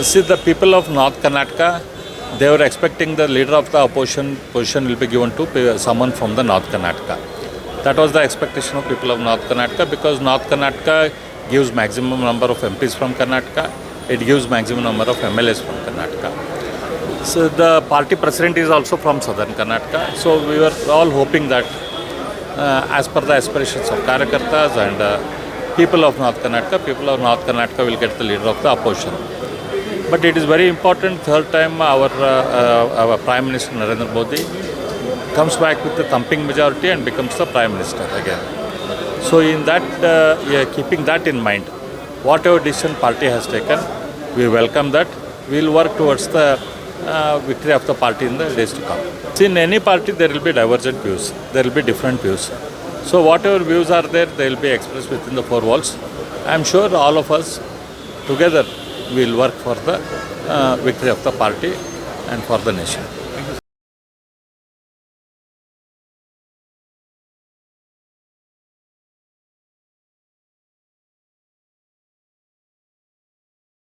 See, the people of North Kannadiga, they were expecting the leader of the opposition position will be given to someone from the North Kannadiga. That was the expectation of people of North Kannadiga, because North Kannadiga gives maximum number of MPs from Kannadiga. It gives maximum number of MLAs from Kannadiga. So the party president is also from Southern Kannadiga. So we were all hoping that as per the aspirations of Karyakartas and people of North Kannadiga will get the leader of the opposition. But it is very important, third time our Prime Minister Narendra Modi comes back with a thumping majority and becomes the Prime Minister again. So in that, keeping that in mind, whatever decision party has taken, we welcome that. We will work towards the victory of the party in the days to come. See, in any party there will be divergent views, there will be different views. So whatever views are there, they will be expressed within the four walls. I am sure all of us together will work for the victory of the party and for the nation.